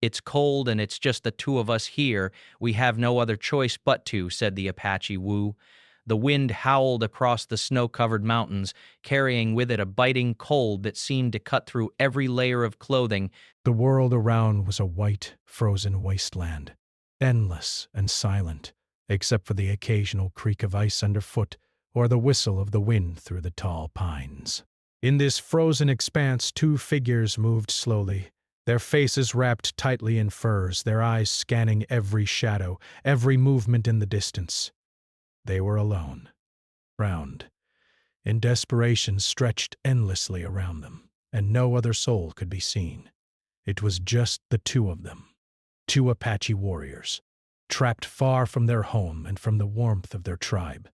"It's cold and it's just the two of us here. We have no other choice but to," said the Apache Wu. The wind howled across the snow-covered mountains, carrying with it a biting cold that seemed to cut through every layer of clothing. The world around was a white, frozen wasteland, endless and silent, except for the occasional creak of ice underfoot or the whistle of the wind through the tall pines. In this frozen expanse, two figures moved slowly, their faces wrapped tightly in furs, their eyes scanning every shadow, every movement in the distance. They were alone, round, in desperation stretched endlessly around them, and no other soul could be seen. It was just the two of them, two Apache warriors, trapped far from their home and from the warmth of their tribe.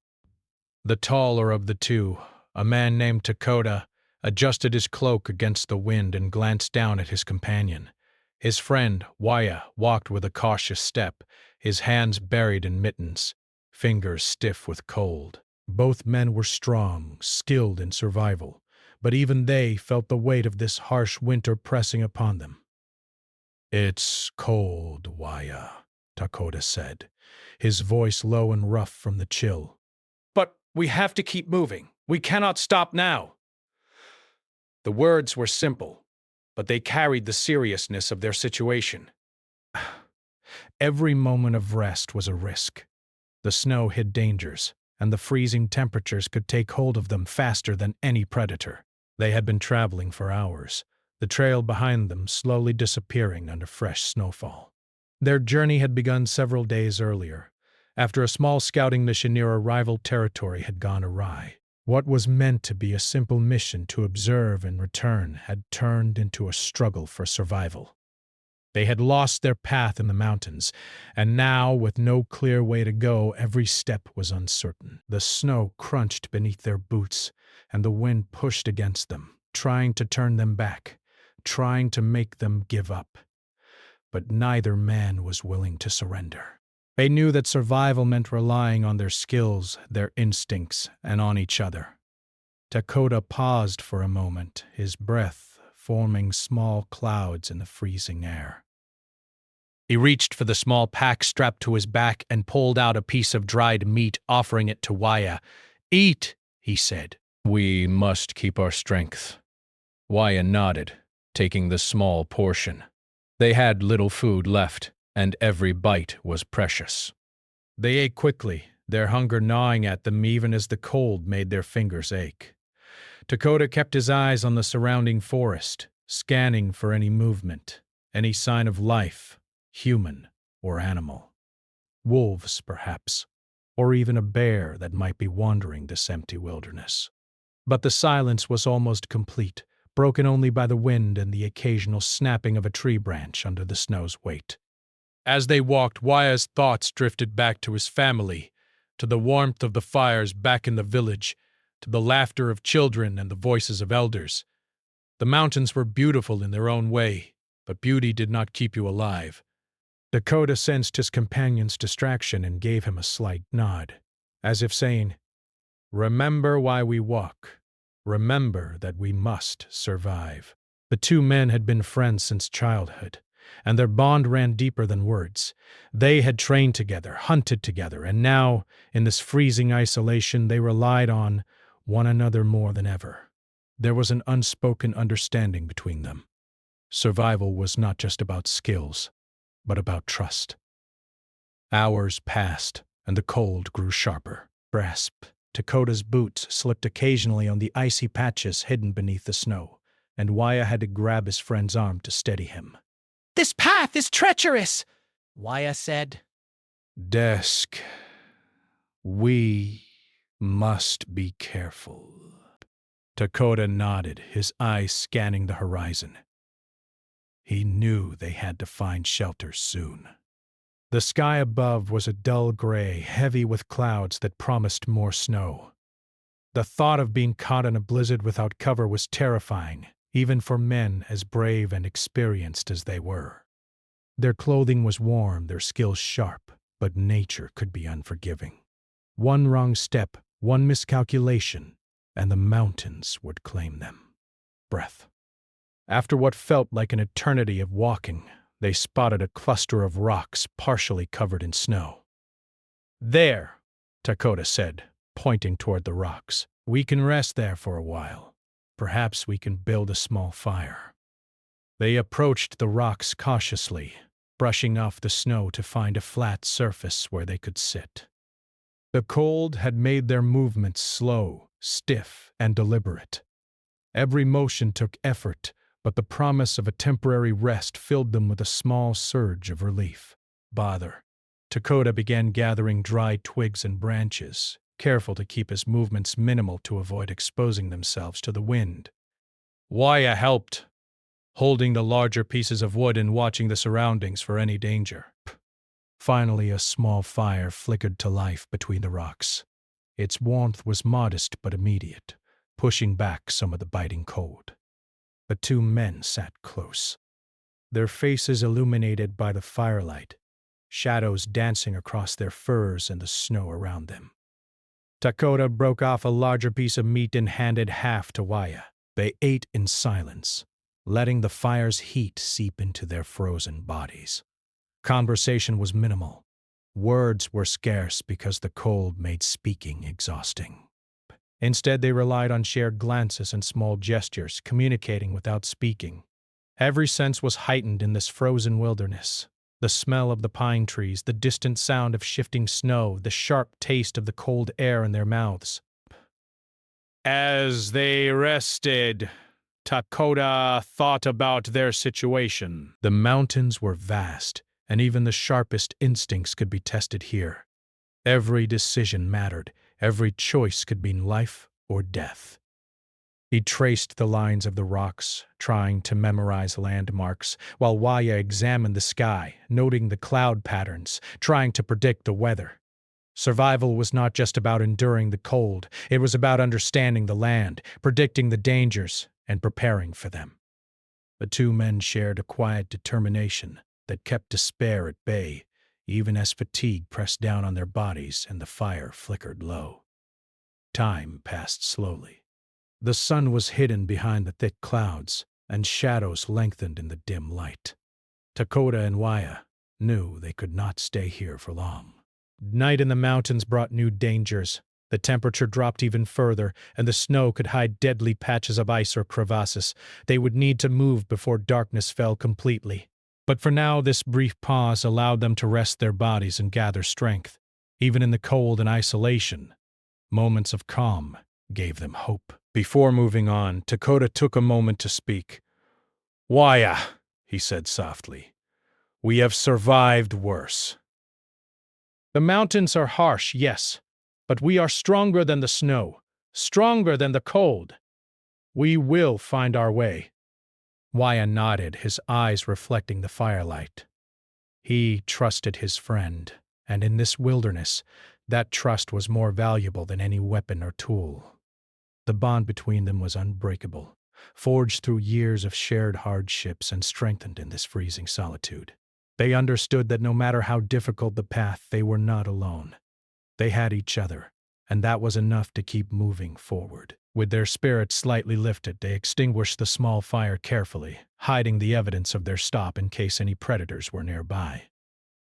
The taller of the two, a man named Dakota, adjusted his cloak against the wind and glanced down at his companion. His friend, Waya, walked with a cautious step, his hands buried in mittens, fingers stiff with cold. Both men were strong, skilled in survival, but even they felt the weight of this harsh winter pressing upon them. "It's cold, Waya," Dakota said, his voice low and rough from the chill. "But we have to keep moving. We cannot stop now." The words were simple, but they carried the seriousness of their situation. Every moment of rest was a risk. The snow hid dangers, and the freezing temperatures could take hold of them faster than any predator. They had been traveling for hours, the trail behind them slowly disappearing under fresh snowfall. Their journey had begun several days earlier, after a small scouting mission near a rival territory had gone awry. What was meant to be a simple mission to observe and return had turned into a struggle for survival. They had lost their path in the mountains, and now, with no clear way to go, every step was uncertain. The snow crunched beneath their boots, and the wind pushed against them, trying to turn them back, trying to make them give up. But neither man was willing to surrender. They knew that survival meant relying on their skills, their instincts, and on each other. Dakota paused for a moment, his breath forming small clouds in the freezing air. He reached for the small pack strapped to his back and pulled out a piece of dried meat, offering it to Waya. "Eat," he said. "We must keep our strength." Waya nodded, taking the small portion. They had little food left, and every bite was precious. They ate quickly, their hunger gnawing at them even as the cold made their fingers ache. Dakota kept his eyes on the surrounding forest, scanning for any movement, any sign of life, human or animal. Wolves, perhaps, or even a bear that might be wandering this empty wilderness. But the silence was almost complete, broken only by the wind and the occasional snapping of a tree branch under the snow's weight. As they walked, Waya's thoughts drifted back to his family, to the warmth of the fires back in the village, to the laughter of children and the voices of elders. The mountains were beautiful in their own way, but beauty did not keep you alive. Dakota sensed his companion's distraction and gave him a slight nod, as if saying, "Remember why we walk. Remember that we must survive." The two men had been friends since childhood, and their bond ran deeper than words. They had trained together, hunted together, and now, in this freezing isolation, they relied on one another more than ever. There was an unspoken understanding between them. Survival was not just about skills, but about trust. Hours passed, and the cold grew sharper. Grasp. Dakota's boots slipped occasionally on the icy patches hidden beneath the snow, and Waya had to grab his friend's arm to steady him. "This path is treacherous," Waya said. "Desk, we must be careful." Dakota nodded, his eyes scanning the horizon. He knew they had to find shelter soon. The sky above was a dull gray, heavy with clouds that promised more snow. The thought of being caught in a blizzard without cover was terrifying, even for men as brave and experienced as they were. Their clothing was warm, their skills sharp, but nature could be unforgiving. One wrong step, one miscalculation, and the mountains would claim them. Breath. After what felt like an eternity of walking, they spotted a cluster of rocks partially covered in snow. "There," Dakota said, pointing toward the rocks. "We can rest there for a while. Perhaps we can build a small fire." They approached the rocks cautiously, brushing off the snow to find a flat surface where they could sit. The cold had made their movements slow, stiff, and deliberate. Every motion took effort, but the promise of a temporary rest filled them with a small surge of relief. "Bother." Dakota began gathering dry twigs and branches, careful to keep his movements minimal to avoid exposing themselves to the wind. Waya helped, holding the larger pieces of wood and watching the surroundings for any danger. Finally, a small fire flickered to life between the rocks. Its warmth was modest but immediate, pushing back some of the biting cold. The two men sat close, their faces illuminated by the firelight, shadows dancing across their furs and the snow around them. Dakota broke off a larger piece of meat and handed half to Waya. They ate in silence, letting the fire's heat seep into their frozen bodies. Conversation was minimal. Words were scarce because the cold made speaking exhausting. Instead, they relied on shared glances and small gestures, communicating without speaking. Every sense was heightened in this frozen wilderness. The smell of the pine trees, the distant sound of shifting snow, the sharp taste of the cold air in their mouths. As they rested, Dakota thought about their situation. The mountains were vast, and even the sharpest instincts could be tested here. Every decision mattered. Every choice could mean life or death. He traced the lines of the rocks, trying to memorize landmarks, while Waya examined the sky, noting the cloud patterns, trying to predict the weather. Survival was not just about enduring the cold, it was about understanding the land, predicting the dangers, and preparing for them. The two men shared a quiet determination that kept despair at bay, even as fatigue pressed down on their bodies and the fire flickered low. Time passed slowly. The sun was hidden behind the thick clouds, and shadows lengthened in the dim light. Dakota and Waya knew they could not stay here for long. Night in the mountains brought new dangers. The temperature dropped even further, and the snow could hide deadly patches of ice or crevasses. They would need to move before darkness fell completely. But for now, this brief pause allowed them to rest their bodies and gather strength. Even in the cold and isolation, moments of calm gave them hope. Before moving on, Dakota took a moment to speak. "Waya," he said softly, "we have survived worse. The mountains are harsh, yes, but we are stronger than the snow, stronger than the cold. We will find our way." Waya nodded, his eyes reflecting the firelight. He trusted his friend, and in this wilderness, that trust was more valuable than any weapon or tool. The bond between them was unbreakable, forged through years of shared hardships and strengthened in this freezing solitude. They understood that no matter how difficult the path, they were not alone. They had each other, and that was enough to keep moving forward. With their spirits slightly lifted, they extinguished the small fire carefully, hiding the evidence of their stop in case any predators were nearby.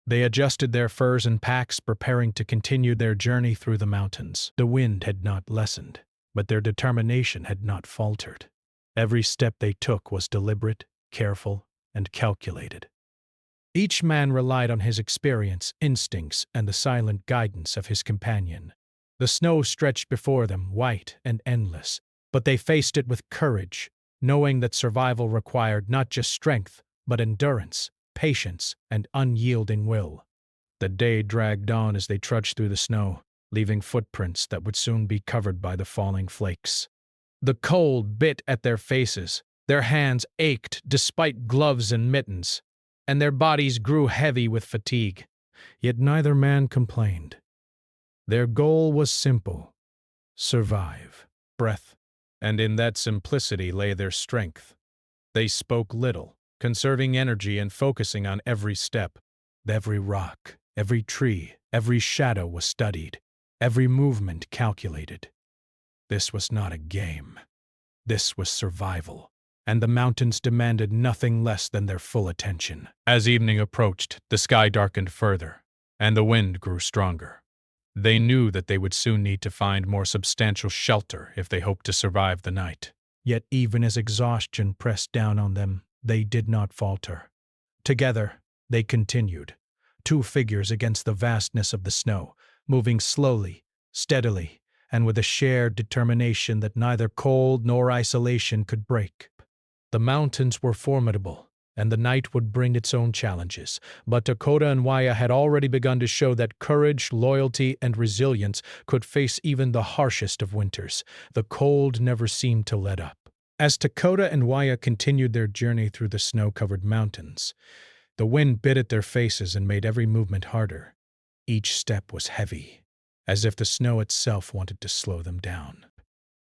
They adjusted their furs and packs, preparing to continue their journey through the mountains. The wind had not lessened, but their determination had not faltered. Every step they took was deliberate, careful, and calculated. Each man relied on his experience, instincts, and the silent guidance of his companion. The snow stretched before them, white and endless, but they faced it with courage, knowing that survival required not just strength, but endurance, patience, and unyielding will. The day dragged on as they trudged through the snow, leaving footprints that would soon be covered by the falling flakes. The cold bit at their faces, their hands ached despite gloves and mittens, and their bodies grew heavy with fatigue. Yet neither man complained. Their goal was simple: survive, breath, and in that simplicity lay their strength. They spoke little, conserving energy and focusing on every step. Every rock, every tree, every shadow was studied, every movement calculated. This was not a game. This was survival, and the mountains demanded nothing less than their full attention. As evening approached, the sky darkened further, and the wind grew stronger. They knew that they would soon need to find more substantial shelter if they hoped to survive the night. Yet even as exhaustion pressed down on them, they did not falter. Together, they continued, two figures against the vastness of the snow, moving slowly, steadily, and with a shared determination that neither cold nor isolation could break. The mountains were formidable, and the night would bring its own challenges, but Dakota and Waya had already begun to show that courage, loyalty, and resilience could face even the harshest of winters. The cold never seemed to let up. As Dakota and Waya continued their journey through the snow-covered mountains, the wind bit at their faces and made every movement harder. Each step was heavy, as if the snow itself wanted to slow them down.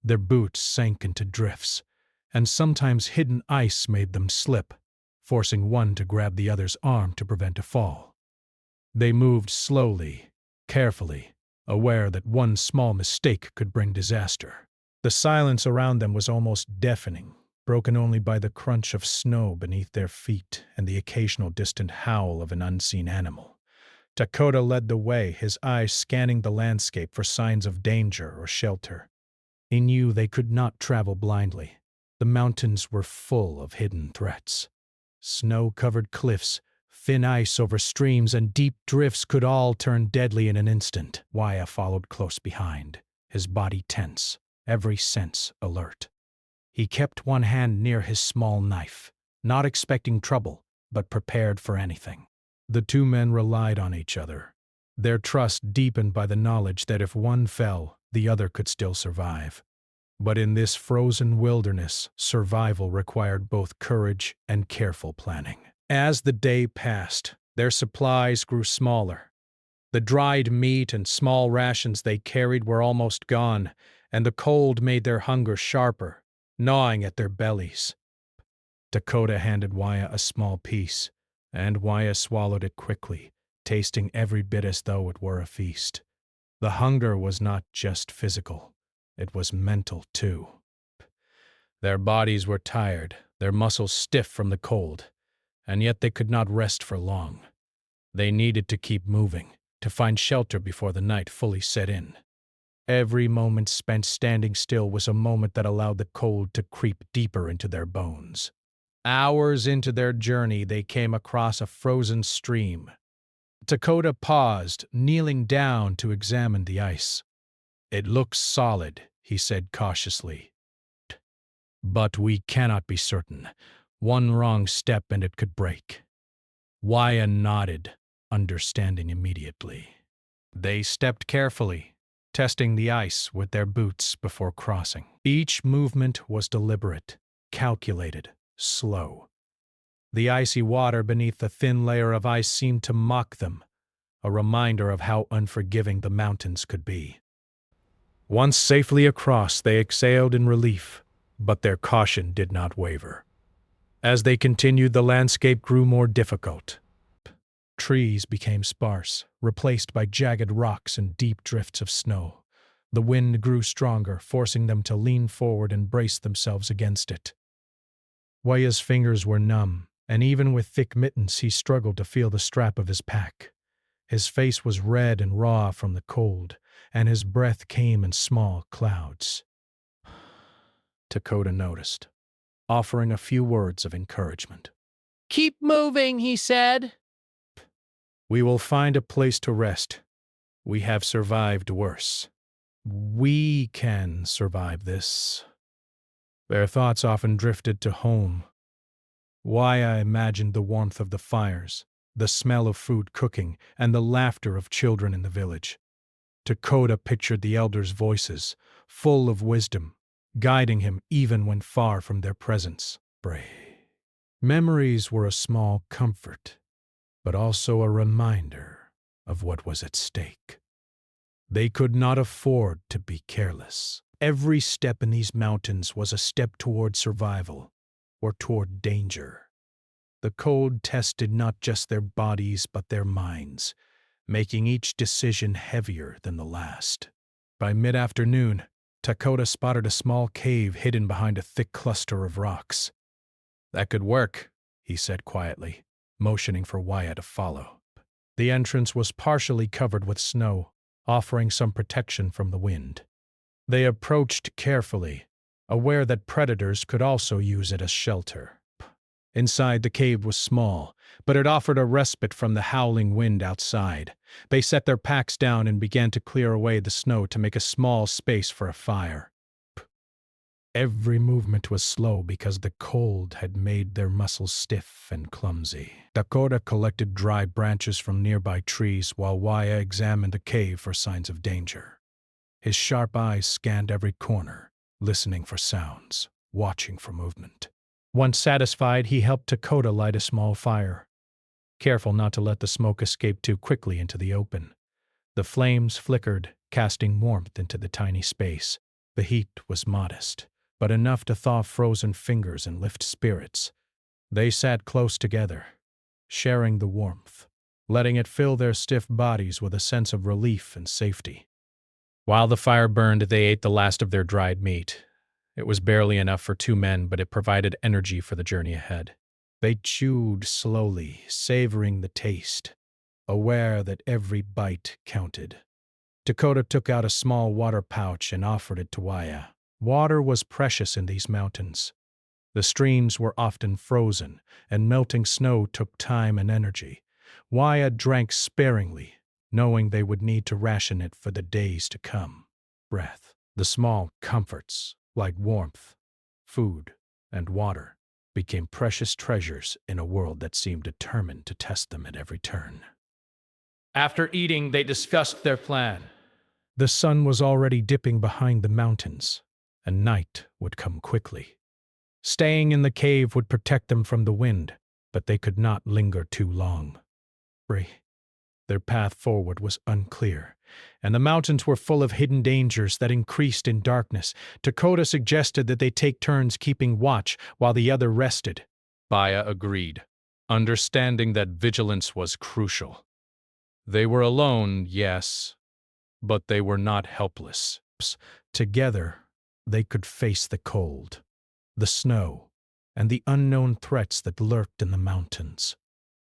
Their boots sank into drifts, and sometimes hidden ice made them slip, forcing one to grab the other's arm to prevent a fall. They moved slowly, carefully, aware that one small mistake could bring disaster. The silence around them was almost deafening, broken only by the crunch of snow beneath their feet and the occasional distant howl of an unseen animal. Dakota led the way, his eyes scanning the landscape for signs of danger or shelter. He knew they could not travel blindly. The mountains were full of hidden threats. Snow-covered cliffs, thin ice over streams, and deep drifts could all turn deadly in an instant. Waya followed close behind, his body tense, every sense alert. He kept one hand near his small knife, not expecting trouble, but prepared for anything. The two men relied on each other, their trust deepened by the knowledge that if one fell, the other could still survive. But in this frozen wilderness, survival required both courage and careful planning. As the day passed, their supplies grew smaller. The dried meat and small rations they carried were almost gone, and the cold made their hunger sharper, gnawing at their bellies. Dakota handed Waya a small piece, and Waya swallowed it quickly, tasting every bit as though it were a feast. The hunger was not just physical. It was mental, too. Their bodies were tired, their muscles stiff from the cold, and yet they could not rest for long. They needed to keep moving, to find shelter before the night fully set in. Every moment spent standing still was a moment that allowed the cold to creep deeper into their bones. Hours into their journey, they came across a frozen stream. Dakota paused, kneeling down to examine the ice. "It looks solid," he said cautiously. "But we cannot be certain. One wrong step and it could break." Waya nodded, understanding immediately. They stepped carefully, testing the ice with their boots before crossing. Each movement was deliberate, calculated, slow. The icy water beneath the thin layer of ice seemed to mock them, a reminder of how unforgiving the mountains could be. Once safely across, they exhaled in relief, but their caution did not waver. As they continued, the landscape grew more difficult. Trees became sparse, replaced by jagged rocks and deep drifts of snow. The wind grew stronger, forcing them to lean forward and brace themselves against it. Waya's fingers were numb, and even with thick mittens he struggled to feel the strap of his pack. His face was red and raw from the cold, and his breath came in small clouds. Dakota noticed, offering a few words of encouragement. Keep moving, he said. "We will find a place to rest. We have survived worse. We can survive this." Their thoughts often drifted to home. Waya imagined the warmth of the fires, the smell of food cooking, and the laughter of children in the village. Dakota pictured the elders' voices, full of wisdom, guiding him even when far from their presence. Memories were a small comfort, but also a reminder of what was at stake. They could not afford to be careless. Every step in these mountains was a step toward survival, or toward danger. The cold tested not just their bodies but their minds, making each decision heavier than the last. By mid-afternoon, Dakota spotted a small cave hidden behind a thick cluster of rocks. That could work, he said quietly, motioning for Wyatt to follow. The entrance was partially covered with snow, offering some protection from the wind. They approached carefully, aware that predators could also use it as shelter. Inside, the cave was small, but it offered a respite from the howling wind outside. They set their packs down and began to clear away the snow to make a small space for a fire. Every movement was slow because the cold had made their muscles stiff and clumsy. Dakota collected dry branches from nearby trees while Waya examined the cave for signs of danger. His sharp eyes scanned every corner, listening for sounds, watching for movement. Once satisfied, he helped Dakota light a small fire, careful not to let the smoke escape too quickly into the open. The flames flickered, casting warmth into the tiny space. The heat was modest, but enough to thaw frozen fingers and lift spirits. They sat close together, sharing the warmth, letting it fill their stiff bodies with a sense of relief and safety. While the fire burned, they ate the last of their dried meat. It was barely enough for 2 men, but it provided energy for the journey ahead. They chewed slowly, savoring the taste, aware that every bite counted. Dakota took out a small water pouch and offered it to Waya. Water was precious in these mountains. The streams were often frozen, and melting snow took time and energy. Waya drank sparingly, knowing they would need to ration it for the days to come. Breath. The small comforts, like warmth, food, and water, became precious treasures in a world that seemed determined to test them at every turn. After eating, they discussed their plan. The sun was already dipping behind the mountains, and night would come quickly. Staying in the cave would protect them from the wind, but they could not linger too long. Their path forward was unclear, and the mountains were full of hidden dangers that increased in darkness. Dakota suggested that they take turns keeping watch while the other rested. Baya agreed, understanding that vigilance was crucial. They were alone, yes, but they were not helpless. Together, they could face the cold, the snow, and the unknown threats that lurked in the mountains.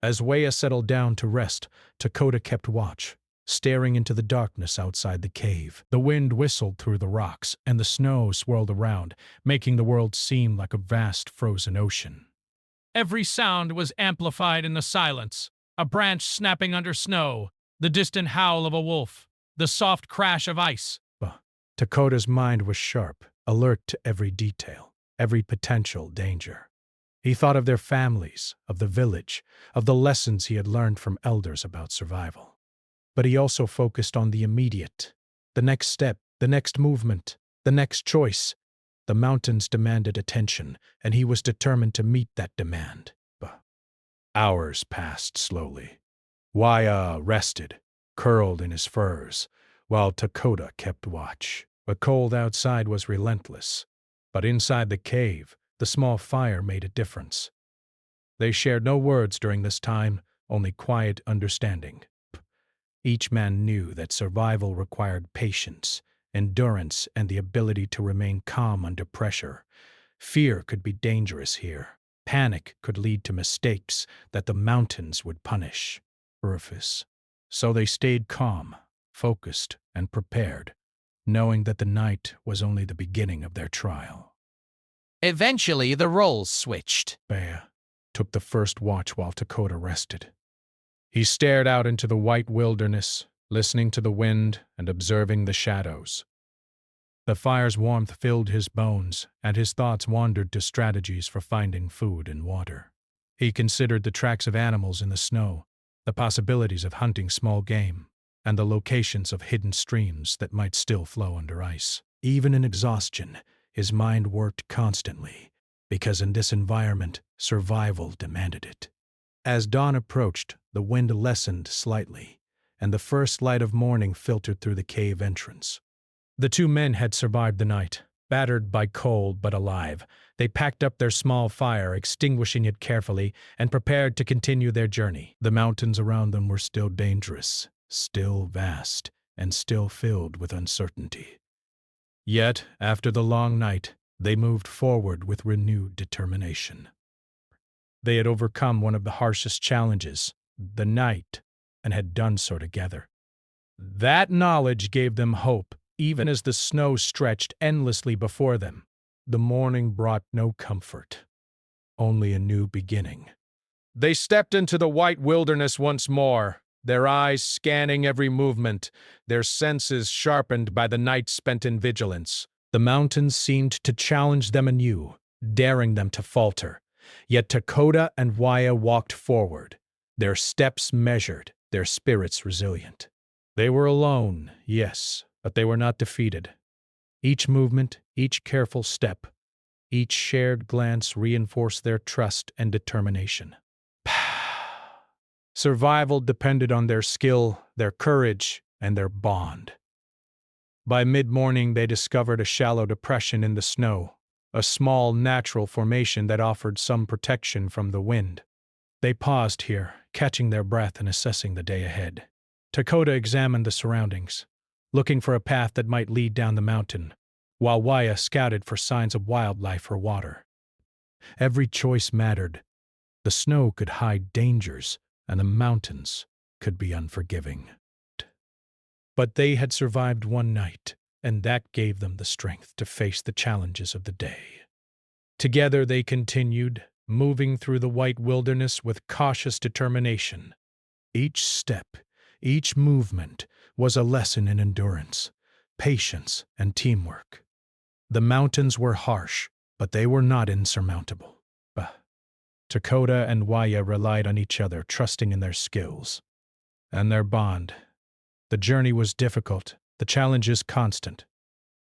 As Waya settled down to rest, Dakota kept watch, staring into the darkness outside the cave. The wind whistled through the rocks, and the snow swirled around, making the world seem like a vast frozen ocean. Every sound was amplified in the silence. A branch snapping under snow, the distant howl of a wolf, the soft crash of ice. Dakota's mind was sharp, alert to every detail, every potential danger. He thought of their families, of the village, of the lessons he had learned from elders about survival. But he also focused on the immediate, the next step, the next movement, the next choice. The mountains demanded attention, and he was determined to meet that demand. Hours passed slowly. Waya rested, curled in his furs, while Dakota kept watch. The cold outside was relentless, but inside the cave, the small fire made a difference. They shared no words during this time, only quiet understanding. Each man knew that survival required patience, endurance, and the ability to remain calm under pressure. Fear could be dangerous here. Panic could lead to mistakes that the mountains would punish. So they stayed calm, focused, and prepared, knowing that the night was only the beginning of their trial. Eventually, the roles switched. Baya took the first watch while Dakota rested. He stared out into the white wilderness, listening to the wind and observing the shadows. The fire's warmth filled his bones, and his thoughts wandered to strategies for finding food and water. He considered the tracks of animals in the snow, the possibilities of hunting small game, and the locations of hidden streams that might still flow under ice. Even in exhaustion, his mind worked constantly, because in this environment, survival demanded it. As dawn approached, the wind lessened slightly, and the first light of morning filtered through the cave entrance. The 2 men had survived the night, battered by cold but alive. They packed up their small fire, extinguishing it carefully, and prepared to continue their journey. The mountains around them were still dangerous, still vast, and still filled with uncertainty. Yet, after the long night, they moved forward with renewed determination. They had overcome one of the harshest challenges, the night, and had done so together. That knowledge gave them hope, even as the snow stretched endlessly before them. The morning brought no comfort, only a new beginning. They stepped into the white wilderness once more, their eyes scanning every movement, their senses sharpened by the night spent in vigilance. The mountains seemed to challenge them anew, daring them to falter. Yet Dakota and Waya walked forward, their steps measured, their spirits resilient. They were alone, yes, but they were not defeated. Each movement, each careful step, each shared glance reinforced their trust and determination. Survival depended on their skill, their courage, and their bond. By mid-morning, they discovered a shallow depression in the snow, a small natural formation that offered some protection from the wind. They paused here, catching their breath and assessing the day ahead. Dakota examined the surroundings, looking for a path that might lead down the mountain, while Waya scouted for signs of wildlife or water. Every choice mattered. The snow could hide dangers, and the mountains could be unforgiving. But they had survived one night, and that gave them the strength to face the challenges of the day. Together they continued, moving through the white wilderness with cautious determination. Each step, each movement was a lesson in endurance, patience, and teamwork. The mountains were harsh, but they were not insurmountable. Dakota and Waya relied on each other, trusting in their skills and their bond. The journey was difficult, the challenges constant,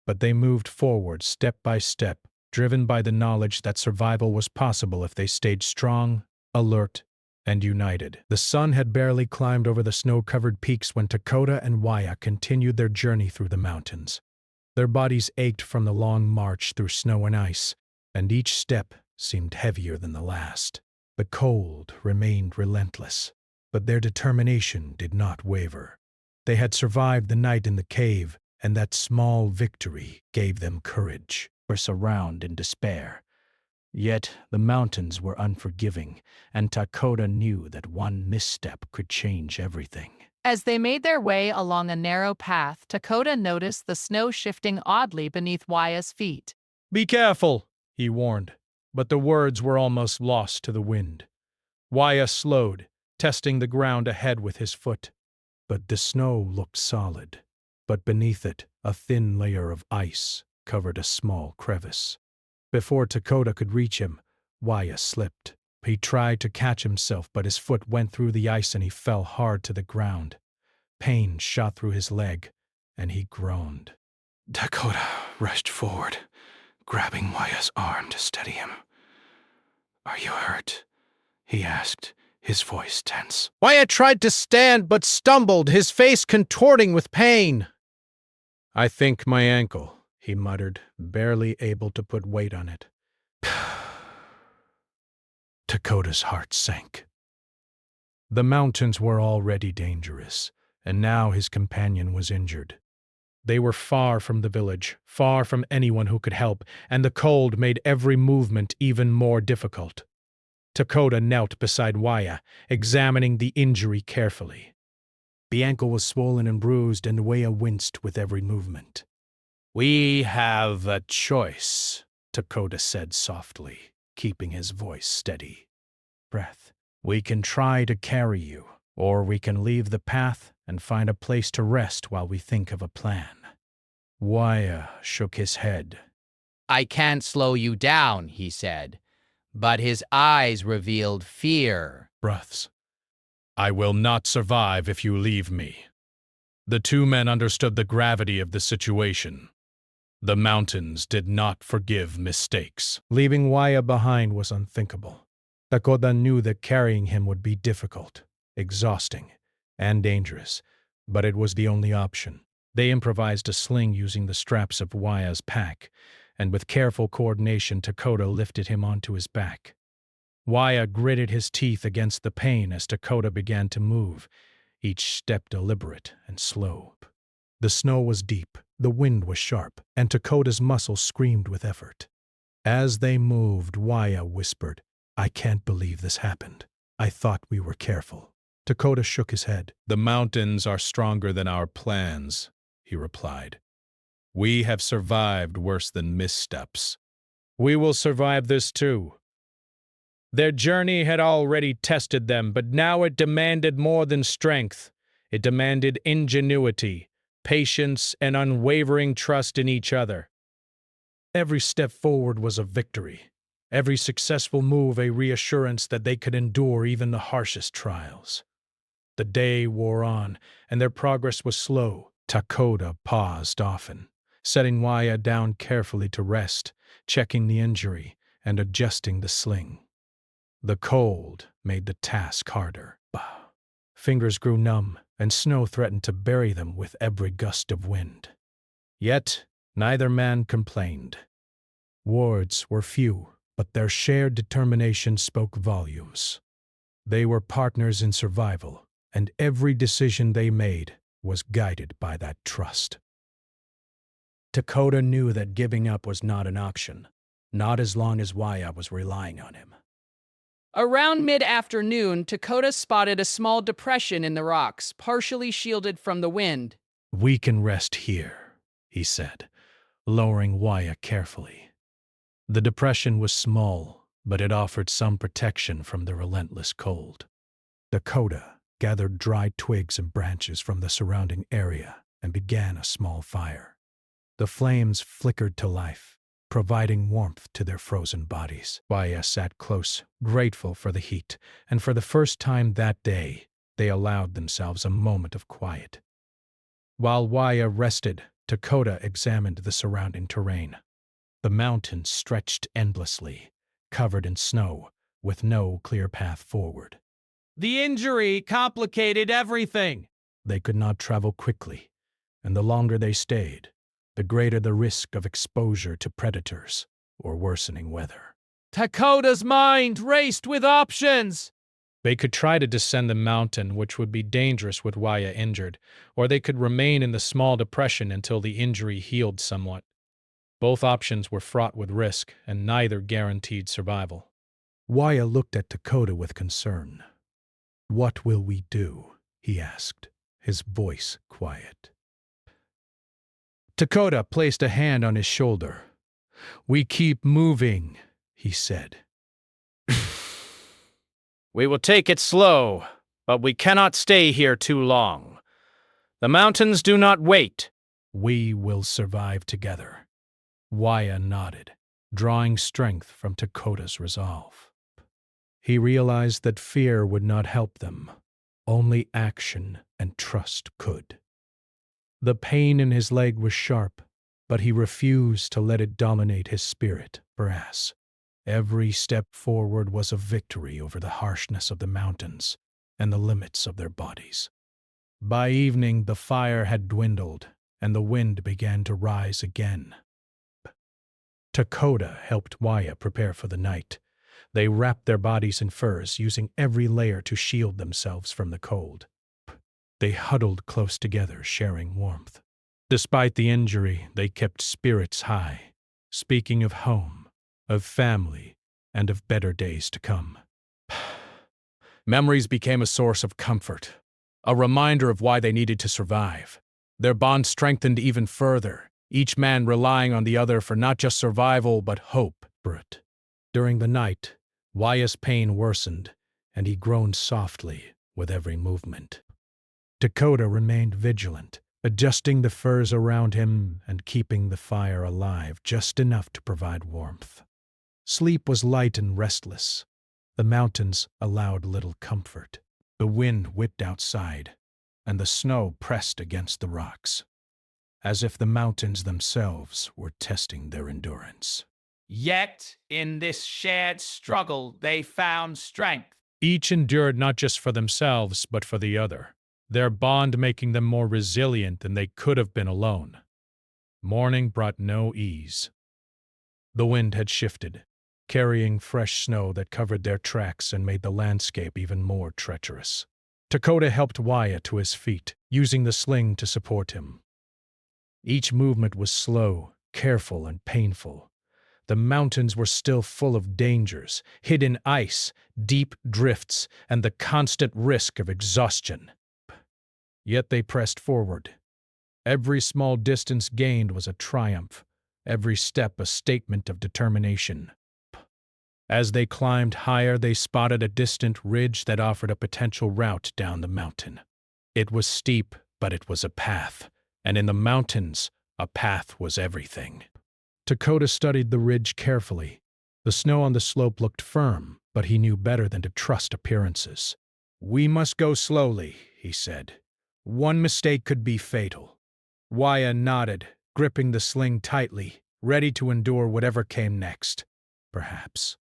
but they moved forward step by step, driven by the knowledge that survival was possible if they stayed strong, alert, and united. The sun had barely climbed over the snow-covered peaks when Dakota and Waya continued their journey through the mountains. Their bodies ached from the long march through snow and ice, and each step seemed heavier than the last. The cold remained relentless, but their determination did not waver. They had survived the night in the cave, and that small victory gave them courage. Were surrounded in despair. Yet the mountains were unforgiving, and Dakota knew that one misstep could change everything. As they made their way along a narrow path, Dakota noticed the snow shifting oddly beneath Waya's feet. "Be careful," he warned, but the words were almost lost to the wind. Waya slowed, testing the ground ahead with his foot. But the snow looked solid, but beneath it, a thin layer of ice covered a small crevice. Before Dakota could reach him, Waya slipped. He tried to catch himself, but his foot went through the ice and he fell hard to the ground. Pain shot through his leg, and he groaned. Dakota rushed forward, grabbing Waya's arm to steady him. "Are you hurt?" he asked, his voice tense. Waya tried to stand but stumbled, his face contorting with pain. "I think my ankle," he muttered, barely able to put weight on it. Dakota's heart sank. The mountains were already dangerous, and now his companion was injured. They were far from the village, far from anyone who could help, and the cold made every movement even more difficult. Dakota knelt beside Waya, examining the injury carefully. The ankle was swollen and bruised, and Waya winced with every movement. "We have a choice," Dakota said softly, keeping his voice steady. Breath. "We can try to carry you, or we can leave the path and find a place to rest while we think of a plan." Waya shook his head. "I can't slow you down," he said, but his eyes revealed fear. Breaths. "I will not survive if you leave me." The two men understood the gravity of the situation. The mountains did not forgive mistakes. Leaving Waya behind was unthinkable. Dakota knew that carrying him would be difficult, exhausting, and dangerous, but it was the only option. They improvised a sling using the straps of Waya's pack, and with careful coordination, Dakota lifted him onto his back. Waya gritted his teeth against the pain as Dakota began to move, each step deliberate and slow. The snow was deep, the wind was sharp, and Dakota's muscles screamed with effort. As they moved, Waya whispered, I can't believe this happened. I thought we were careful. Dakota shook his head. The mountains are stronger than our plans, he replied. We have survived worse than missteps. We will survive this too. Their journey had already tested them, but now it demanded more than strength. It demanded ingenuity, patience, and unwavering trust in each other. Every step forward was a victory. Every successful move a reassurance that they could endure even the harshest trials. The day wore on, and their progress was slow. Dakota paused often, setting Waya down carefully to rest, checking the injury, and adjusting the sling. The cold made the task harder. Fingers grew numb, and snow threatened to bury them with every gust of wind. Yet, neither man complained. Words were few, but their shared determination spoke volumes. They were partners in survival, and every decision they made was guided by that trust. Dakota knew that giving up was not an option, not as long as Waya was relying on him. Around mid-afternoon, Dakota spotted a small depression in the rocks, partially shielded from the wind. We can rest here, he said, lowering Waya carefully. The depression was small, but it offered some protection from the relentless cold. Dakota gathered dry twigs and branches from the surrounding area and began a small fire. The flames flickered to life, providing warmth to their frozen bodies. Waya sat close, grateful for the heat, and for the first time that day, they allowed themselves a moment of quiet. While Waya rested, Dakota examined the surrounding terrain. The mountains stretched endlessly, covered in snow, with no clear path forward. The injury complicated everything. They could not travel quickly, and the longer they stayed, the greater the risk of exposure to predators or worsening weather. Dakota's mind raced with options. They could try to descend the mountain, which would be dangerous with Waya injured, or they could remain in the small depression until the injury healed somewhat. Both options were fraught with risk, and neither guaranteed survival. Waya looked at Dakota with concern. "What will we do?" he asked, his voice quiet. Dakota placed a hand on his shoulder. "We keep moving," he said. We will take it slow, but we cannot stay here too long. The mountains do not wait. "We will survive together." Waya nodded, drawing strength from Dakota's resolve. He realized that fear would not help them. Only action and trust could. The pain in his leg was sharp, but he refused to let it dominate his spirit, brass. Every step forward was a victory over the harshness of the mountains and the limits of their bodies. By evening, the fire had dwindled, and the wind began to rise again. Dakota helped Waya prepare for the night. They wrapped their bodies in furs, using every layer to shield themselves from the cold. They huddled close together, sharing warmth. Despite the injury, they kept spirits high, speaking of home, of family, and of better days to come. Memories became a source of comfort, a reminder of why they needed to survive. Their bond strengthened even further, each man relying on the other for not just survival but hope. During the night, Waya's pain worsened, and he groaned softly with every movement. Dakota remained vigilant, adjusting the furs around him and keeping the fire alive just enough to provide warmth. Sleep was light and restless. The mountains allowed little comfort. The wind whipped outside, and the snow pressed against the rocks, as if the mountains themselves were testing their endurance. Yet, in this shared struggle, they found strength. Each endured not just for themselves, but for the other, their bond making them more resilient than they could have been alone. Morning brought no ease. The wind had shifted, carrying fresh snow that covered their tracks and made the landscape even more treacherous. Dakota helped Waya to his feet, using the sling to support him. Each movement was slow, careful, and painful. The mountains were still full of dangers, hidden ice, deep drifts, and the constant risk of exhaustion. Yet they pressed forward. Every small distance gained was a triumph, every step a statement of determination. As they climbed higher, they spotted a distant ridge that offered a potential route down the mountain. It was steep, but it was a path, and in the mountains, a path was everything. Dakota studied the ridge carefully. The snow on the slope looked firm, but he knew better than to trust appearances. "We must go slowly," he said. "One mistake could be fatal." Waya nodded, gripping the sling tightly, ready to endure whatever came next. Perhaps.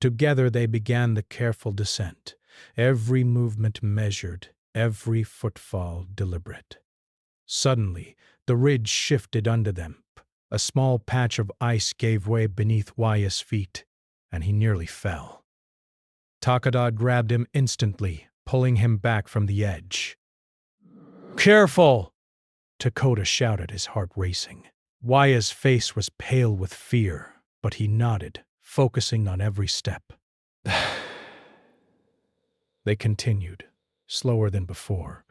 Together they began the careful descent, every movement measured, every footfall deliberate. Suddenly, the ridge shifted under them. A small patch of ice gave way beneath Waya's feet, and he nearly fell. Takada grabbed him instantly, pulling him back from the edge. "Careful!" Dakota shouted, his heart racing. Waya's face was pale with fear, but he nodded, focusing on every step. They continued, slower than before,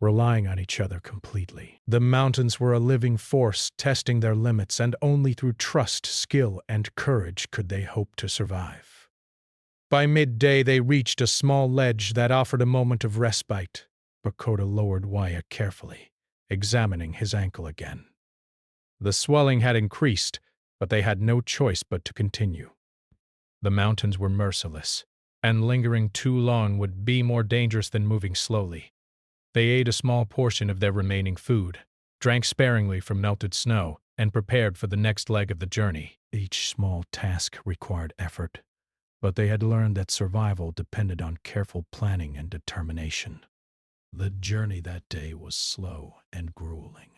relying on each other completely. The mountains were a living force, testing their limits, and only through trust, skill, and courage could they hope to survive. By midday, they reached a small ledge that offered a moment of respite. Dakota lowered Waya carefully, examining his ankle again. The swelling had increased, but they had no choice but to continue. The mountains were merciless, and lingering too long would be more dangerous than moving slowly. They ate a small portion of their remaining food, drank sparingly from melted snow, and prepared for the next leg of the journey. Each small task required effort, but they had learned that survival depended on careful planning and determination. The journey that day was slow and grueling.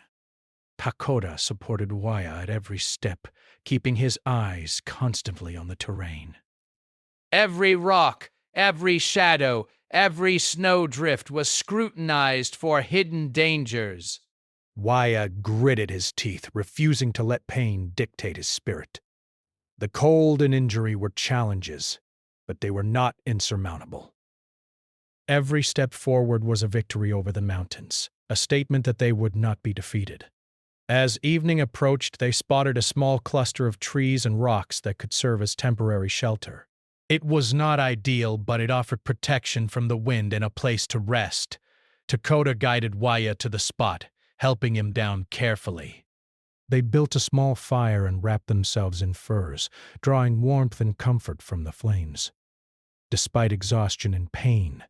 Pakoda supported Waya at every step, keeping his eyes constantly on the terrain. Every rock, every shadow, every snowdrift was scrutinized for hidden dangers. Waya gritted his teeth, refusing to let pain dictate his spirit. The cold and injury were challenges, but they were not insurmountable. Every step forward was a victory over the mountains, a statement that they would not be defeated. As evening approached, they spotted a small cluster of trees and rocks that could serve as temporary shelter. It was not ideal, but it offered protection from the wind and a place to rest. Dakota guided Waya to the spot, helping him down carefully. They built a small fire and wrapped themselves in furs, drawing warmth and comfort from the flames. Despite exhaustion and pain,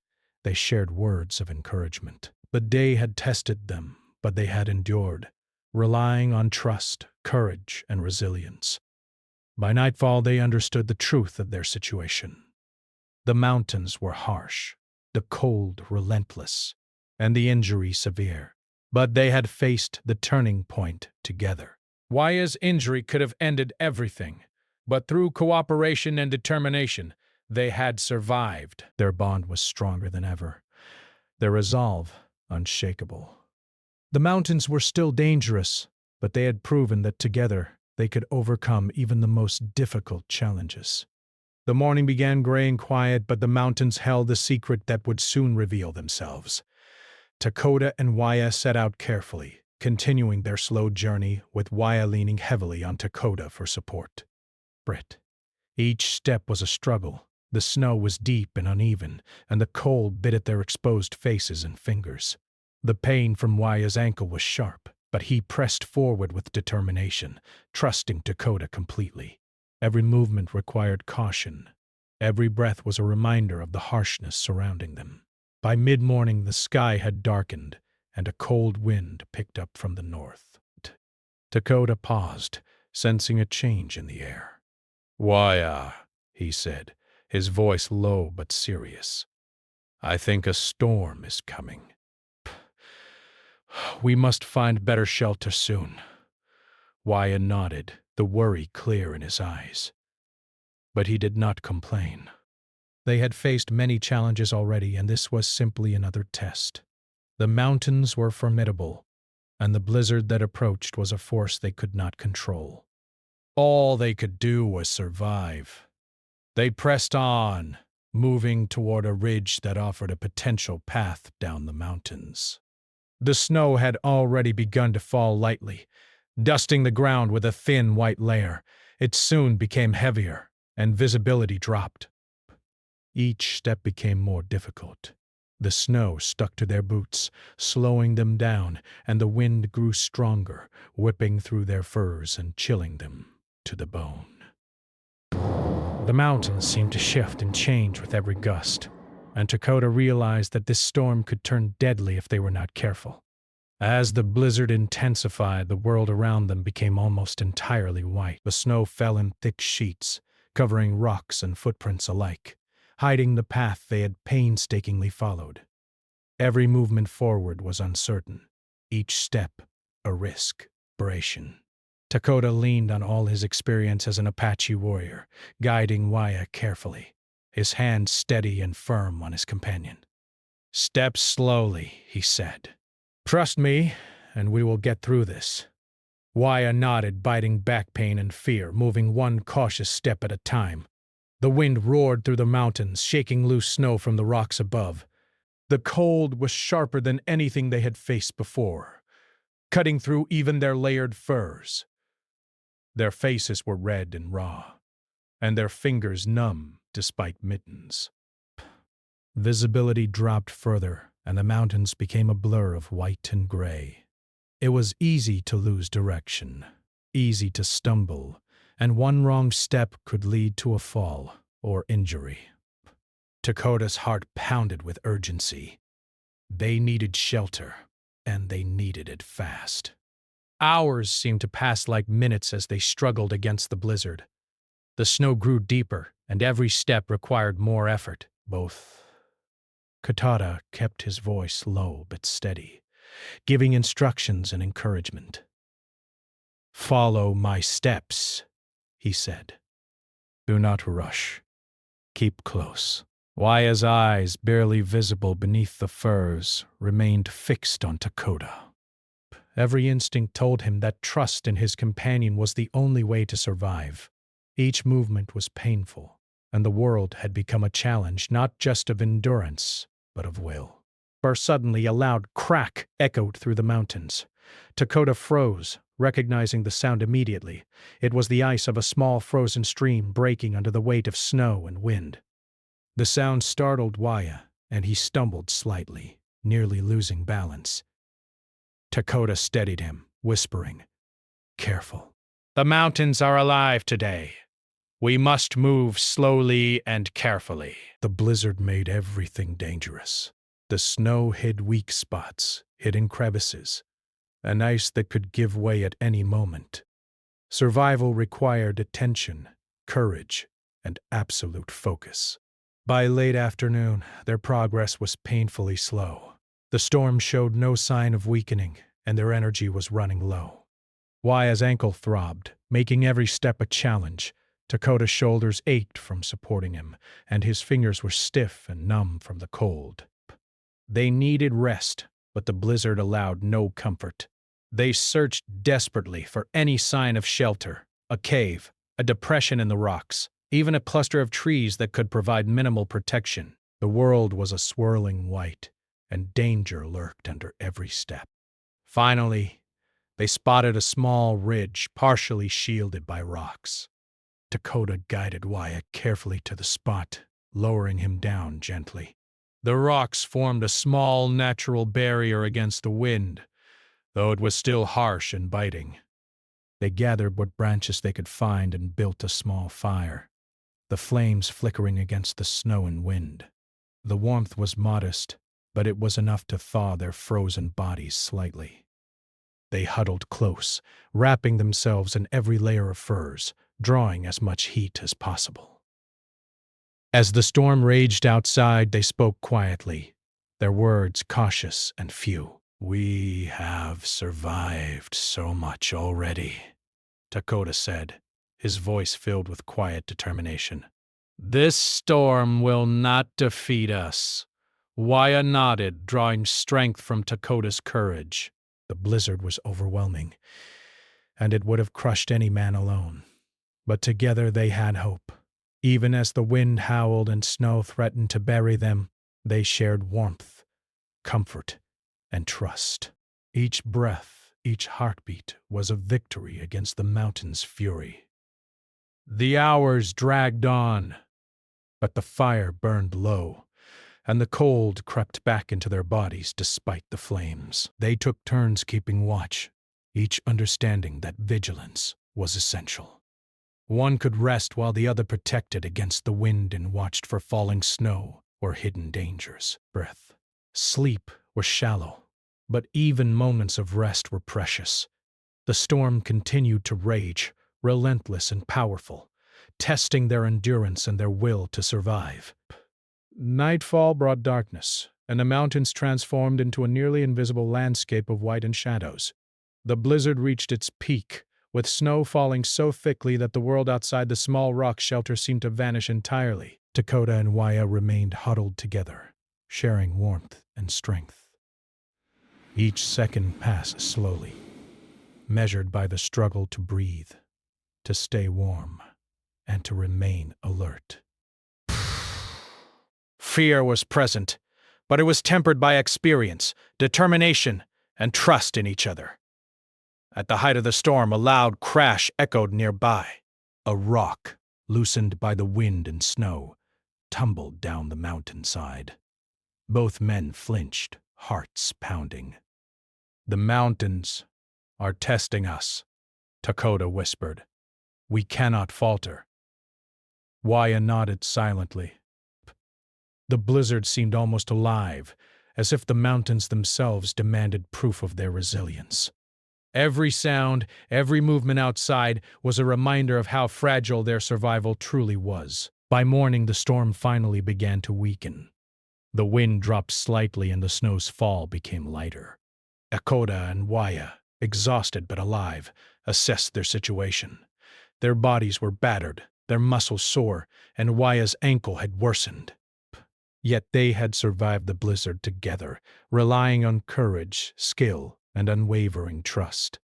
they shared words of encouragement. The day had tested them, but they had endured, relying on trust, courage, and resilience. By nightfall, they understood the truth of their situation. The mountains were harsh, the cold relentless, and the injury severe. But they had faced the turning point together. Waya's injury could have ended everything, but through cooperation and determination, they had survived. Their bond was stronger than ever, their resolve unshakable. The mountains were still dangerous, but they had proven that together they could overcome even the most difficult challenges. The morning began gray and quiet, but the mountains held a secret that would soon reveal themselves. Dakota and Waya set out carefully, continuing their slow journey, with Waya leaning heavily on Dakota for support. Each step was a struggle. The snow was deep and uneven, and the cold bit at their exposed faces and fingers. The pain from Waya's ankle was sharp, but he pressed forward with determination, trusting Dakota completely. Every movement required caution. Every breath was a reminder of the harshness surrounding them. By mid-morning, the sky had darkened, and a cold wind picked up from the north. Dakota paused, sensing a change in the air. "Waya," he said, his voice low but serious. "I think a storm is coming. We must find better shelter soon." Waya nodded, the worry clear in his eyes. But he did not complain. They had faced many challenges already, and this was simply another test. The mountains were formidable, and the blizzard that approached was a force they could not control. All they could do was survive. They pressed on, moving toward a ridge that offered a potential path down the mountains. The snow had already begun to fall lightly, dusting the ground with a thin white layer. It soon became heavier, and visibility dropped. Each step became more difficult. The snow stuck to their boots, slowing them down, and the wind grew stronger, whipping through their furs and chilling them to the bone. The mountains seemed to shift and change with every gust, and Dakota realized that this storm could turn deadly if they were not careful. As the blizzard intensified, the world around them became almost entirely white. The snow fell in thick sheets, covering rocks and footprints alike, hiding the path they had painstakingly followed. Every movement forward was uncertain, each step a risk. Dakota leaned on all his experience as an Apache warrior, guiding Waya carefully, his hand steady and firm on his companion. "Step slowly," he said. "Trust me, and we will get through this." Waya nodded, biting back pain and fear, moving one cautious step at a time. The wind roared through the mountains, shaking loose snow from the rocks above. The cold was sharper than anything they had faced before, cutting through even their layered furs. Their faces were red and raw, and their fingers numb despite mittens. Visibility dropped further, and the mountains became a blur of white and gray. It was easy to lose direction, easy to stumble, and one wrong step could lead to a fall or injury. Dakota's heart pounded with urgency. They needed shelter, and they needed it fast. Hours seemed to pass like minutes as they struggled against the blizzard. The snow grew deeper, and every step required more effort. Katata kept his voice low but steady, giving instructions and encouragement. "Follow my steps," he said. "Do not rush. Keep close." Waya's eyes, barely visible beneath the furs, remained fixed on Dakota. Every instinct told him that trust in his companion was the only way to survive. Each movement was painful, and the world had become a challenge not just of endurance, but of will. For suddenly a loud crack echoed through the mountains. Dakota froze, recognizing the sound immediately. It was the ice of a small frozen stream breaking under the weight of snow and wind. The sound startled Waya, and he stumbled slightly, nearly losing balance. Dakota steadied him, whispering, "Careful. The mountains are alive today. We must move slowly and carefully." The blizzard made everything dangerous. The snow hid weak spots, hidden crevices, and ice that could give way at any moment. Survival required attention, courage, and absolute focus. By late afternoon, their progress was painfully slow. The storm showed no sign of weakening, and their energy was running low. Waya's ankle throbbed, making every step a challenge. Dakota's shoulders ached from supporting him, and his fingers were stiff and numb from the cold. They needed rest, but the blizzard allowed no comfort. They searched desperately for any sign of shelter, a cave, a depression in the rocks, even a cluster of trees that could provide minimal protection. The world was a swirling white, and danger lurked under every step. Finally, they spotted a small ridge partially shielded by rocks. Dakota guided Waya carefully to the spot, lowering him down gently. The rocks formed a small natural barrier against the wind, though it was still harsh and biting. They gathered what branches they could find and built a small fire, the flames flickering against the snow and wind. The warmth was modest, but it was enough to thaw their frozen bodies slightly. They huddled close, wrapping themselves in every layer of furs, drawing as much heat as possible. As the storm raged outside, they spoke quietly, their words cautious and few. "We have survived so much already," Dakota said, his voice filled with quiet determination. "This storm will not defeat us." Waya nodded, drawing strength from Dakota's courage. The blizzard was overwhelming, and it would have crushed any man alone. But together they had hope. Even as the wind howled and snow threatened to bury them, they shared warmth, comfort, and trust. Each breath, each heartbeat was a victory against the mountain's fury. The hours dragged on, but the fire burned low, and the cold crept back into their bodies despite the flames. They took turns keeping watch, each understanding that vigilance was essential. One could rest while the other protected against the wind and watched for falling snow or hidden dangers. Sleep was shallow, but even moments of rest were precious. The storm continued to rage, relentless and powerful, testing their endurance and their will to survive. Nightfall brought darkness, and the mountains transformed into a nearly invisible landscape of white and shadows. The blizzard reached its peak, with snow falling so thickly that the world outside the small rock shelter seemed to vanish entirely. Dakota and Waya remained huddled together, sharing warmth and strength. Each second passed slowly, measured by the struggle to breathe, to stay warm, and to remain alert. Fear was present, but it was tempered by experience, determination, and trust in each other. At the height of the storm, a loud crash echoed nearby. A rock, loosened by the wind and snow, tumbled down the mountainside. Both men flinched, hearts pounding. "The mountains are testing us," Dakota whispered. "We cannot falter." Waya nodded silently. The blizzard seemed almost alive, as if the mountains themselves demanded proof of their resilience. Every sound, every movement outside was a reminder of how fragile their survival truly was. By morning, the storm finally began to weaken. The wind dropped slightly and the snow's fall became lighter. Dakota and Waya, exhausted but alive, assessed their situation. Their bodies were battered, their muscles sore, and Waya's ankle had worsened. Yet they had survived the blizzard together, relying on courage, skill, and unwavering trust.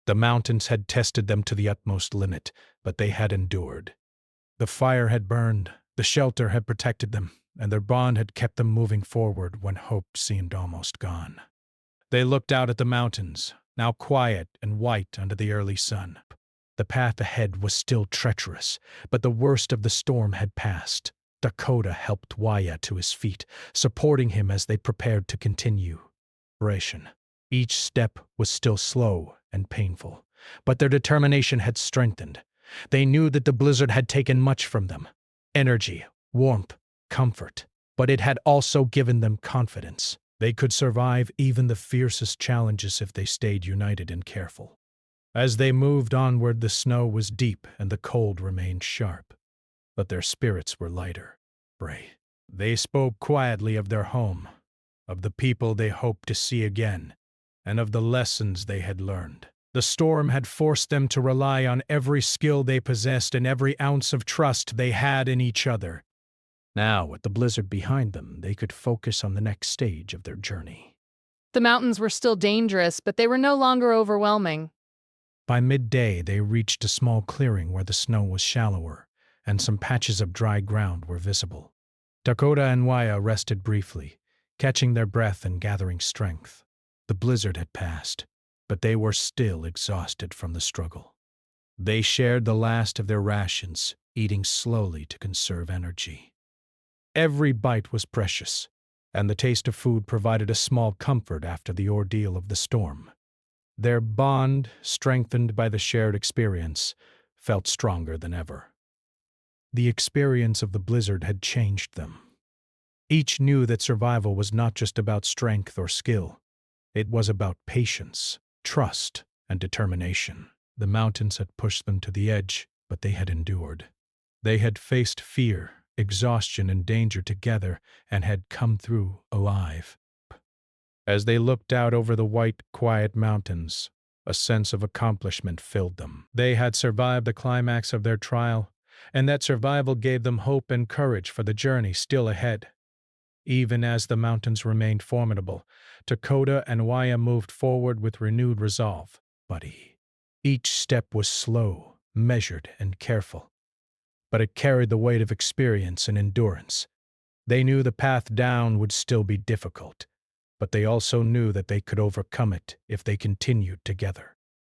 The mountains had tested them to the utmost limit, but they had endured. The fire had burned, the shelter had protected them, and their bond had kept them moving forward when hope seemed almost gone. They looked out at the mountains, now quiet and white under the early sun. The path ahead was still treacherous, but the worst of the storm had passed. Dakota helped Waya to his feet, supporting him as they prepared to continue. Each step was still slow and painful, but their determination had strengthened. They knew that the blizzard had taken much from them: energy, warmth, comfort, but it had also given them confidence. They could survive even the fiercest challenges if they stayed united and careful. As they moved onward, the snow was deep and the cold remained sharp, but their spirits were lighter. They spoke quietly of their home, of the people they hoped to see again, and of the lessons they had learned. The storm had forced them to rely on every skill they possessed and every ounce of trust they had in each other. Now, with the blizzard behind them, they could focus on the next stage of their journey. The mountains were still dangerous, but they were no longer overwhelming. By midday, they reached a small clearing where the snow was shallower, and some patches of dry ground were visible. Dakota and Waya rested briefly, catching their breath and gathering strength. The blizzard had passed, but they were still exhausted from the struggle. They shared the last of their rations, eating slowly to conserve energy. Every bite was precious, and the taste of food provided a small comfort after the ordeal of the storm. Their bond, strengthened by the shared experience, felt stronger than ever. The experience of the blizzard had changed them. Each knew that survival was not just about strength or skill. It was about patience, trust, and determination. The mountains had pushed them to the edge, but they had endured. They had faced fear, exhaustion, and danger together and had come through alive. As they looked out over the white, quiet mountains, a sense of accomplishment filled them. They had survived the climax of their trial, and that survival gave them hope and courage for the journey still ahead. Even as the mountains remained formidable, Dakota and Waya moved forward with renewed resolve. But each step was slow, measured and careful. But it carried the weight of experience and endurance. They knew the path down would still be difficult, but they also knew that they could overcome it if they continued together.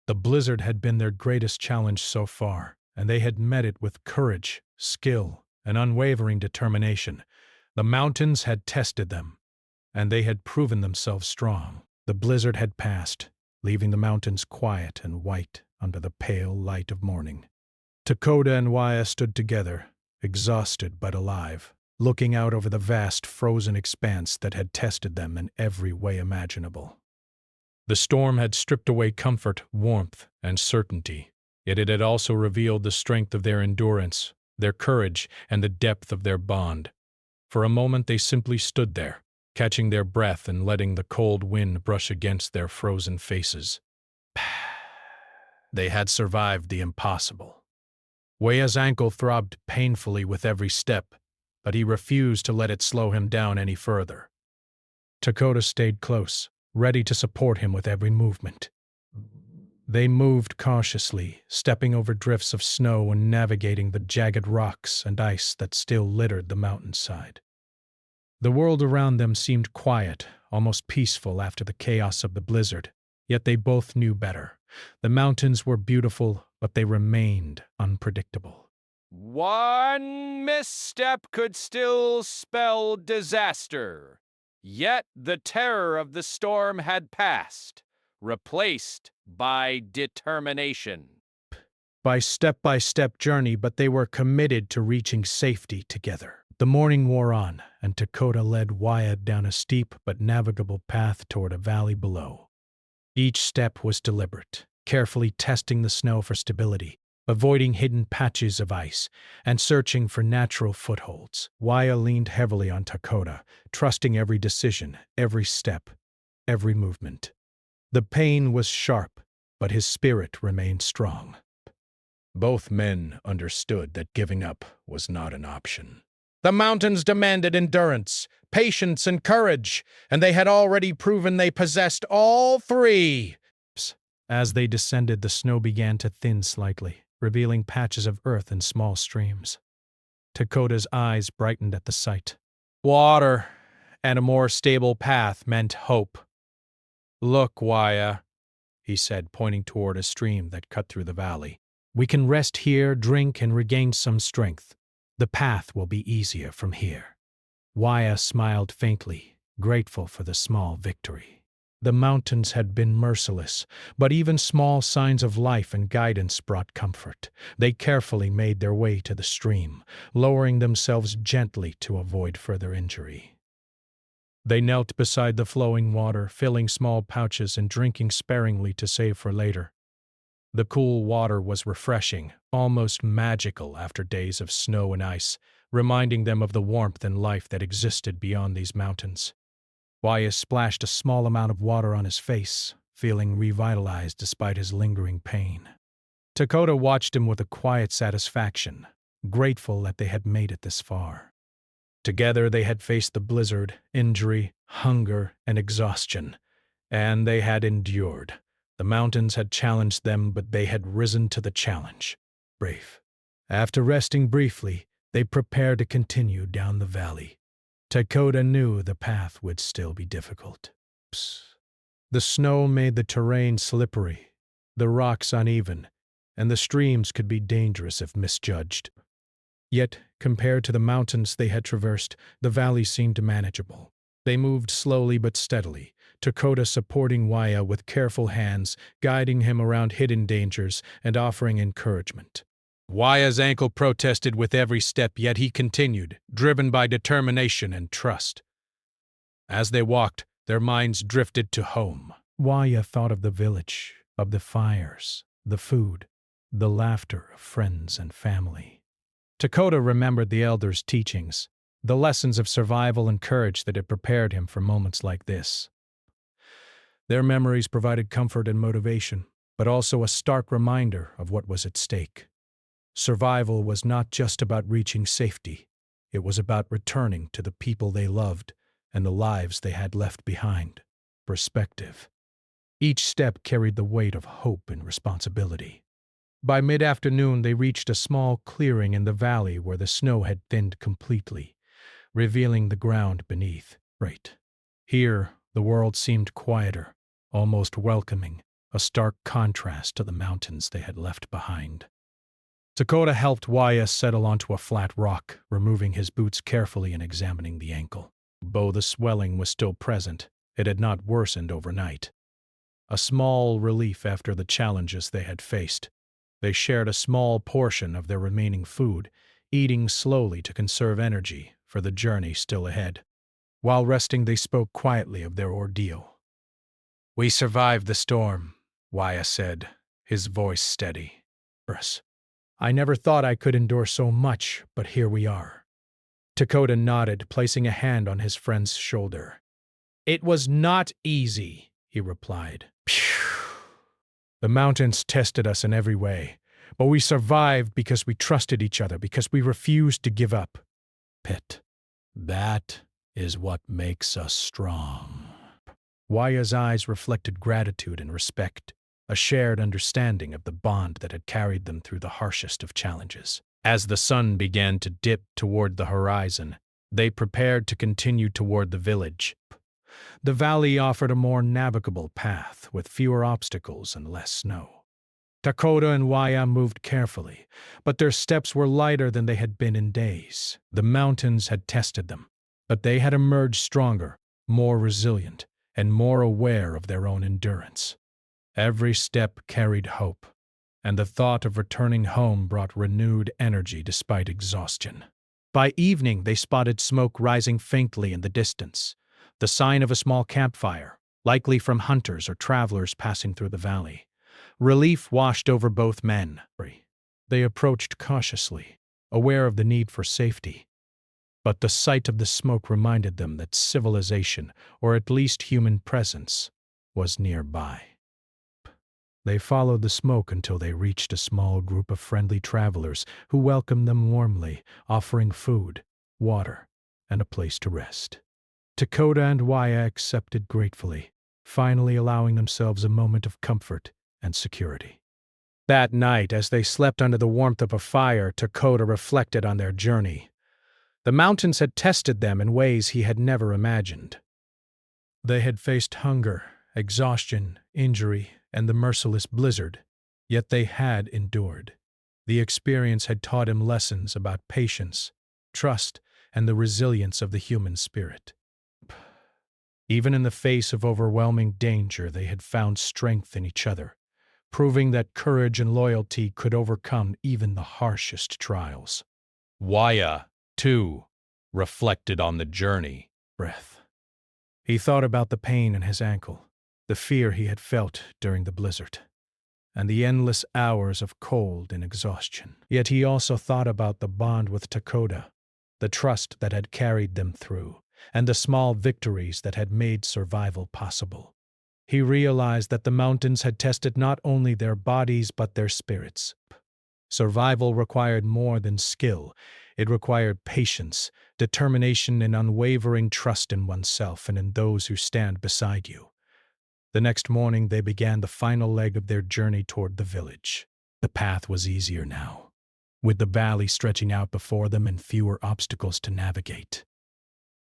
The blizzard had been their greatest challenge so far, and they had met it with courage, skill, and unwavering determination. The mountains had tested them, and they had proven themselves strong. The blizzard had passed, leaving the mountains quiet and white under the pale light of morning. Takoda and Waya stood together, exhausted but alive, looking out over the vast frozen expanse that had tested them in every way imaginable. The storm had stripped away comfort, warmth, and certainty, yet it had also revealed the strength of their endurance, their courage, and the depth of their bond. For a moment they simply stood there, catching their breath and letting the cold wind brush against their frozen faces. They had survived the impossible. Waya's ankle throbbed painfully with every step, but he refused to let it slow him down any further. Takoda stayed close, ready to support him with every movement. They moved cautiously, stepping over drifts of snow and navigating the jagged rocks and ice that still littered the mountainside. The world around them seemed quiet, almost peaceful after the chaos of the blizzard, yet they both knew better. The mountains were beautiful, but they remained unpredictable. One misstep could still spell disaster. Yet the terror of the storm had passed, replaced by determination. By step journey, but they were committed to reaching safety together. The morning wore on, and Takoda led Waya down a steep but navigable path toward a valley below. Each step was deliberate, carefully testing the snow for stability, avoiding hidden patches of ice, and searching for natural footholds. Waya leaned heavily on Takoda, trusting every decision, every step, every movement. The pain was sharp, but his spirit remained strong. Both men understood that giving up was not an option. The mountains demanded endurance, patience, and courage, and they had already proven they possessed all three. As they descended, the snow began to thin slightly, revealing patches of earth and small streams. Takoda's eyes brightened at the sight. Water and a more stable path meant hope. "Look, Waya," he said, pointing toward a stream that cut through the valley. "We can rest here, drink, and regain some strength. The path will be easier from here." Waya smiled faintly, grateful for the small victory. The mountains had been merciless, but even small signs of life and guidance brought comfort. They carefully made their way to the stream, lowering themselves gently to avoid further injury. They knelt beside the flowing water, filling small pouches and drinking sparingly to save for later. The cool water was refreshing, almost magical after days of snow and ice, reminding them of the warmth and life that existed beyond these mountains. Waya splashed a small amount of water on his face, feeling revitalized despite his lingering pain. Takoda watched him with a quiet satisfaction, grateful that they had made it this far. Together they had faced the blizzard, injury, hunger, and exhaustion, and they had endured. The mountains had challenged them, but they had risen to the challenge, brave. After resting briefly, they prepared to continue down the valley. Takoda knew the path would still be difficult. The snow made the terrain slippery, the rocks uneven, and the streams could be dangerous if misjudged. Yet, compared to the mountains they had traversed, the valley seemed manageable. They moved slowly but steadily, Takoda supporting Waya with careful hands, guiding him around hidden dangers and offering encouragement. Waya's ankle protested with every step, yet he continued, driven by determination and trust. As they walked, their minds drifted to home. Waya thought of the village, of the fires, the food, the laughter of friends and family. Takoda remembered the elders' teachings, the lessons of survival and courage that had prepared him for moments like this. Their memories provided comfort and motivation, but also a stark reminder of what was at stake. Survival was not just about reaching safety. It was about returning to the people they loved and the lives they had left behind. Perspective. Each step carried the weight of hope and responsibility. By mid-afternoon, they reached a small clearing in the valley where the snow had thinned completely, revealing the ground beneath. Right. Here, the world seemed quieter, almost welcoming, a stark contrast to the mountains they had left behind. Dakota helped Waya settle onto a flat rock, removing his boots carefully and examining the ankle. Though the swelling was still present, it had not worsened overnight. A small relief after the challenges they had faced. They shared a small portion of their remaining food, eating slowly to conserve energy for the journey still ahead. While resting, they spoke quietly of their ordeal. "We survived the storm," Waya said, his voice steady. "I never thought I could endure so much, but here we are." Dakota nodded, placing a hand on his friend's shoulder. "It was not easy," he replied. "The mountains tested us in every way, but we survived because we trusted each other, because we refused to give up. Pit, that is what makes us strong." Waya's eyes reflected gratitude and respect, a shared understanding of the bond that had carried them through the harshest of challenges. As the sun began to dip toward the horizon, they prepared to continue toward the village. The valley offered a more navigable path, with fewer obstacles and less snow. Dakota and Waya moved carefully, but their steps were lighter than they had been in days. The mountains had tested them, but they had emerged stronger, more resilient, and more aware of their own endurance. Every step carried hope, and the thought of returning home brought renewed energy despite exhaustion. By evening, they spotted smoke rising faintly in the distance, the sign of a small campfire, likely from hunters or travelers passing through the valley. Relief washed over both men. They approached cautiously, aware of the need for safety. But the sight of the smoke reminded them that civilization, or at least human presence, was nearby. They followed the smoke until they reached a small group of friendly travelers who welcomed them warmly, offering food, water, and a place to rest. Dakota and Waya accepted gratefully, finally allowing themselves a moment of comfort and security. That night, as they slept under the warmth of a fire, Dakota reflected on their journey. The mountains had tested them in ways he had never imagined. They had faced hunger, exhaustion, injury, and the merciless blizzard, yet they had endured. The experience had taught him lessons about patience, trust, and the resilience of the human spirit. Even in the face of overwhelming danger, they had found strength in each other, proving that courage and loyalty could overcome even the harshest trials. Waya, too, reflected on the journey. He thought about the pain in his ankle, the fear he had felt during the blizzard, and the endless hours of cold and exhaustion. Yet he also thought about the bond with Dakota, the trust that had carried them through, and the small victories that had made survival possible. He realized that the mountains had tested not only their bodies but their spirits. Survival required more than skill. It required patience, determination, and unwavering trust in oneself and in those who stand beside you. The next morning, they began the final leg of their journey toward the village. The path was easier now, with the valley stretching out before them and fewer obstacles to navigate.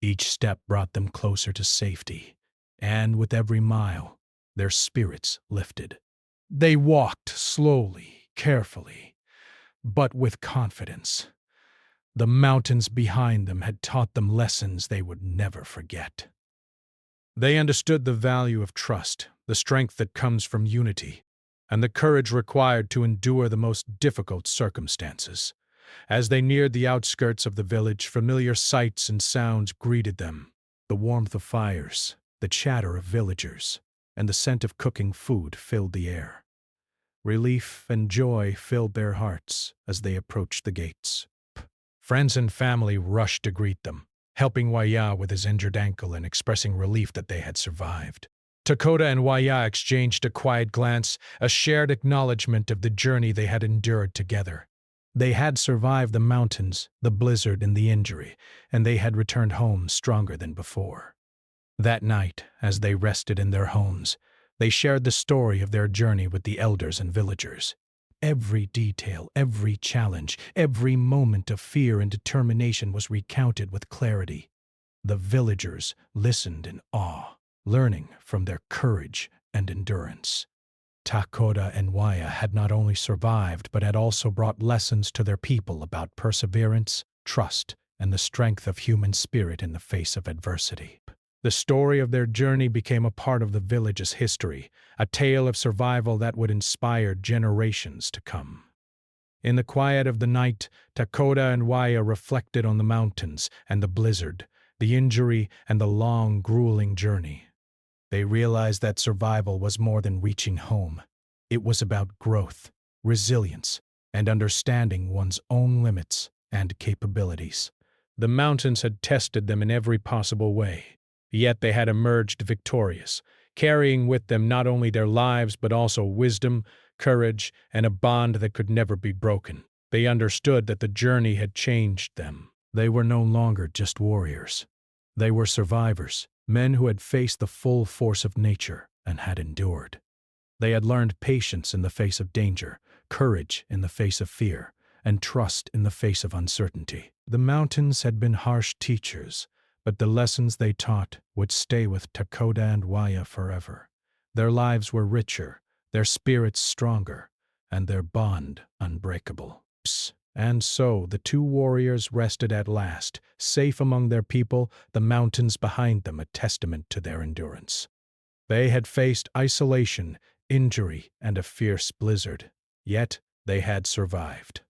Each step brought them closer to safety, and with every mile, their spirits lifted. They walked slowly, carefully, but with confidence. The mountains behind them had taught them lessons they would never forget. They understood the value of trust, the strength that comes from unity, and the courage required to endure the most difficult circumstances. As they neared the outskirts of the village, familiar sights and sounds greeted them. The warmth of fires, the chatter of villagers, and the scent of cooking food filled the air. Relief and joy filled their hearts as they approached the gates. Friends and family rushed to greet them, helping Waya with his injured ankle and expressing relief that they had survived. Dakota and Waya exchanged a quiet glance, a shared acknowledgement of the journey they had endured together. They had survived the mountains, the blizzard, and the injury, and they had returned home stronger than before. That night, as they rested in their homes, they shared the story of their journey with the elders and villagers. Every detail, every challenge, every moment of fear and determination was recounted with clarity. The villagers listened in awe, learning from their courage and endurance. Takoda and Waya had not only survived but had also brought lessons to their people about perseverance, trust, and the strength of human spirit in the face of adversity. The story of their journey became a part of the village's history, a tale of survival that would inspire generations to come. In the quiet of the night, Takoda and Waya reflected on the mountains and the blizzard, the injury and the long, grueling journey. They realized that survival was more than reaching home. It was about growth, resilience, and understanding one's own limits and capabilities. The mountains had tested them in every possible way. Yet they had emerged victorious, carrying with them not only their lives but also wisdom, courage, and a bond that could never be broken. They understood that the journey had changed them. They were no longer just warriors. They were survivors, men who had faced the full force of nature and had endured. They had learned patience in the face of danger, courage in the face of fear, and trust in the face of uncertainty. The mountains had been harsh teachers, but the lessons they taught would stay with Takoda and Waya forever. Their lives were richer, their spirits stronger, and their bond unbreakable. And so the two warriors rested at last, safe among their people, the mountains behind them a testament to their endurance. They had faced isolation, injury, and a fierce blizzard, yet they had survived.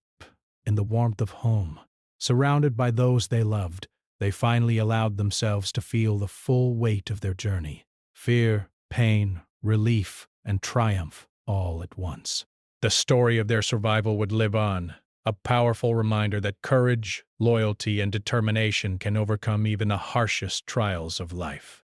In the warmth of home, surrounded by those they loved, they finally allowed themselves to feel the full weight of their journey. Fear, pain, relief, and triumph all at once. The story of their survival would live on, a powerful reminder that courage, loyalty, and determination can overcome even the harshest trials of life.